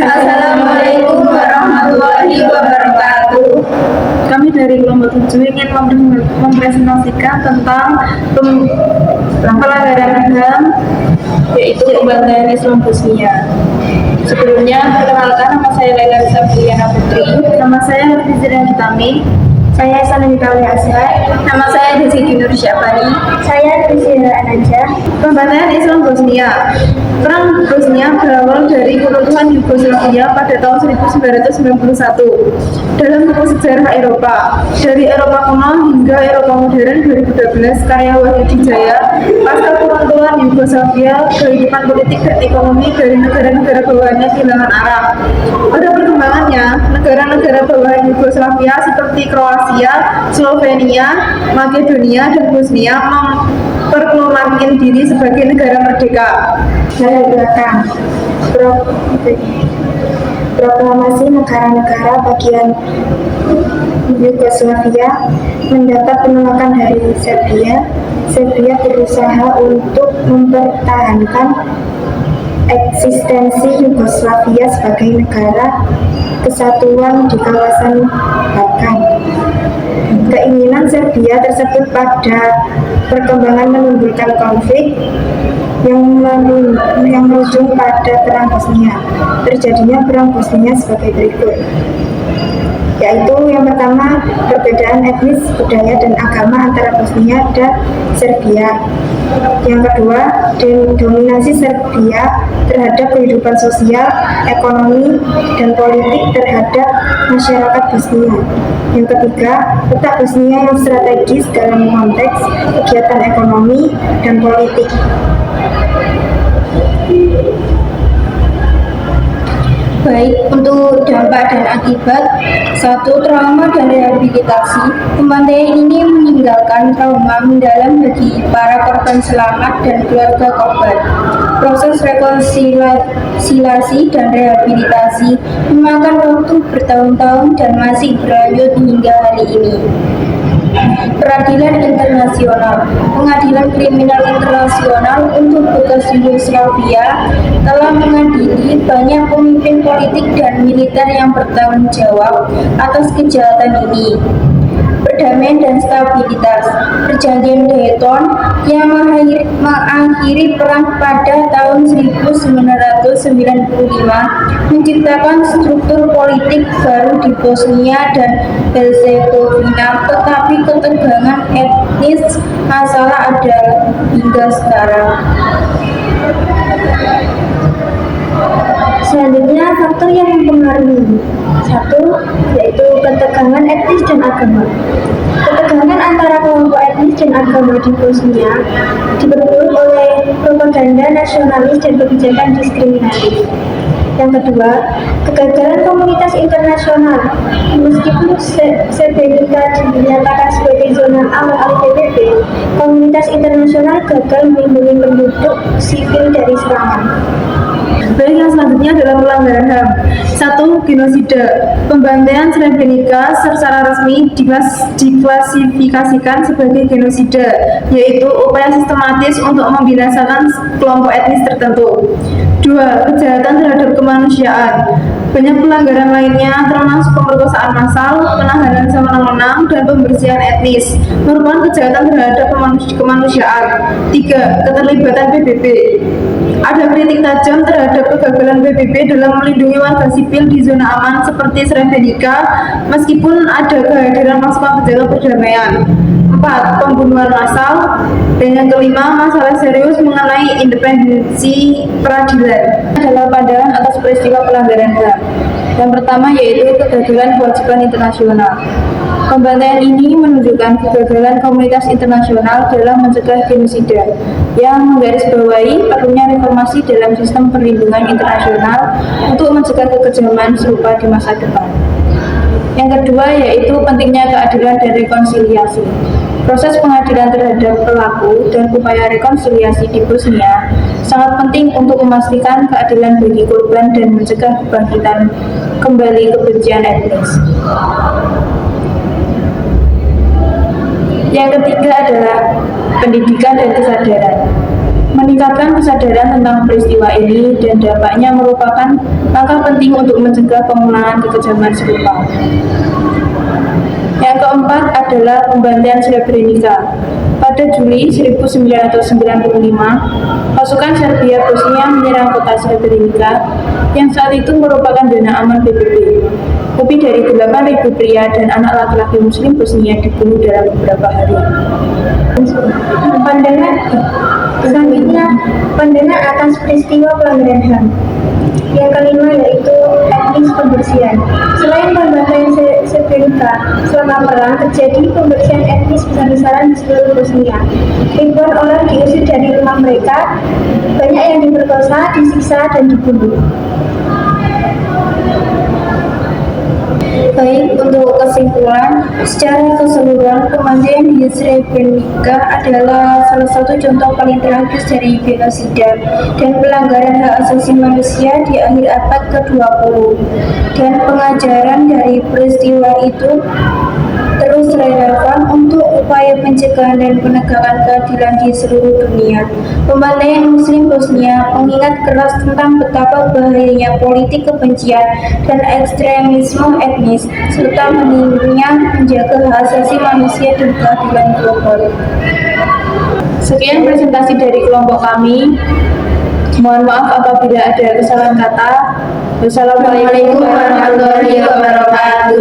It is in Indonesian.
Assalamualaikum warahmatullahi wabarakatuh. Kami dari kelompok 7 ingin mempresentasikan tentang pelanggaran HAM, yaitu pembantaian Islam Bosnia. Sebelumnya, perkenalkan, nama saya Laila Risa Buliana Putri. Nama saya Rizina Hitami. Saya Salimika Azhar. Nama saya Desi Nur Syabani. Saya Rizina Anaja. Pembantaian Islam Bosnia. Perang Bosnia berawal dari keruntuhan Yugoslavia pada tahun 1991 dalam buku sejarah Eropa. Dari Eropa kuno hingga Eropa modern 2012, karya Wahid Wijaya. Pasca keruntuhan Yugoslavia, kehidupan politik dan ekonomi dari negara-negara bawahannya kehilangan arah. Pada perkembangannya, negara-negara bawahan Yugoslavia seperti Kroasia, Slovenia, Makedonia, dan Bosnia memproklamirkan diri sebagai negara merdeka. Latar belakang proklamasi negara-negara bagian Yugoslavia mendapat penolakan dari Serbia. Serbia berusaha untuk mempertahankan eksistensi Yugoslavia sebagai negara kesatuan di kawasan Balkan. Keinginan Serbia tersebut pada perkembangan menimbulkan konflik yang berujung pada Perang Bosnia. Terjadinya Perang Bosnia sebagai berikut, yaitu yang pertama, perbedaan etnis, budaya, dan agama antara Bosnia dan Serbia. Yang kedua, dominasi Serbia terhadap kehidupan sosial, ekonomi, dan politik terhadap masyarakat Bosnia. Yang ketiga, letak Bosnia yang strategis dalam konteks kegiatan ekonomi dan politik. Baik, untuk dampak dan akibat. 1. Trauma dan rehabilitasi. Pembantaian ini meninggalkan trauma mendalam bagi para korban selamat dan keluarga korban. Proses rekonsiliasi dan rehabilitasi memakan waktu bertahun-tahun dan masih berlanjut hingga hari ini. Peradilan internasional. Pengadilan Kriminal Internasional untuk bekas Yugoslavia telah mengadili banyak pemimpin politik dan militer yang bertanggung jawab atas kejahatan ini. Perdamaian dan stabilitas. Perjanjian Dayton yang mengakhiri perang pada tahun 1995 menciptakan struktur politik baru di Bosnia dan Herzegovina, tetapi ketegangan etnis masalah ada hingga sekarang. Selanjutnya, faktor yang mempengaruhi. 1. Yaitu ketegangan etnis dan agama. Ketegangan antara kelompok etnis dan agama di Bosnia diperburuk oleh propaganda nasionalis dan kebijakan diskriminatif. Yang kedua, kegagalan komunitas internasional. Meskipun Srebrenica dinyatakan sebagai zona aman oleh PBB, komunitas internasional gagal melindungi penduduk sipil dari serangan. Baik, yang selanjutnya adalah pelanggaran HAM. 1. Genosida. Pembantaian Srebrenica secara resmi diklasifikasikan sebagai genosida, yaitu upaya sistematis untuk membinasakan kelompok etnis tertentu. 2. Kejahatan terhadap kemanusiaan. Banyak pelanggaran lainnya termasuk pemerkosaan massal, penahanan sewenang-wenang, dan pembersihan etnis merupakan kejahatan terhadap kemanusiaan. 3. Keterlibatan PBB. Ada kritik tajam terhadap kegagalan PBB dalam melindungi warga sipil di zona aman seperti Srebrenica, meskipun ada kehadiran pasukan penjaga perdamaian. 4. Pembunuhan massal. Dan yang kelima, masalah serius mengenai independensi peradilan. Adalah pandangan atas peristiwa pelanggaran HAM. Yang pertama yaitu kegagalan kewajiban internasional. Pembantaian ini menunjukkan kegagalan komunitas internasional dalam mencegah genosida, yang menggarisbawahi perlunya reformasi dalam sistem perlindungan internasional untuk mencegah kekejaman serupa di masa depan. Yang kedua yaitu pentingnya keadilan dan rekonsiliasi. Proses pengadilan terhadap pelaku dan upaya rekonsiliasi di Bosnia sangat penting untuk memastikan keadilan bagi korban dan mencegah kebangkitan kembali kebencian etnis. Yang ketiga adalah pendidikan dan kesadaran. Meningkatkan kesadaran tentang peristiwa ini dan dampaknya merupakan langkah penting untuk mencegah pengulangan kekejaman serupa. Yang keempat adalah pembantaian Srebrenica. Pada Juli 1995, pasukan Serbia Bosnia menyerang kota Srebrenica yang saat itu merupakan zona aman PBB. Lebih dari 8.000 pria dan anak laki-laki Muslim Bosnia dibunuh dalam beberapa hari. Pandangan selanjutnya, pandangan atas peristiwa pelanggaran HAM. Yang kelima yaitu etnis pembersihan. Selain pembantaian Srebrenica, selama perang terjadi pembersihan etnis besar-besaran di seluruh Bosnia. Ribuan orang diusir dari rumah mereka, banyak yang diperkosa, disiksa, dan dibunuh. Baik, untuk kesimpulan, secara keseluruhan pembantaian di Srebrenica adalah salah satu contoh paling tragis dari genosida dan pelanggaran hak asasi manusia di akhir abad ke-20. Dan pengajaran dari peristiwa itu terus relevan untuk upaya pencegahan dan penegakan keadilan di seluruh dunia. Pembantaian Muslim Bosnia mengingat keras tentang betapa bahayanya politik kebencian dan ekstremisme etnis, serta pentingnya menjaga hak asasi manusia dan keadilan global. Sekian presentasi dari kelompok kami. Mohon maaf apabila ada kesalahan kata. Wassalamualaikum warahmatullahi wabarakatuh.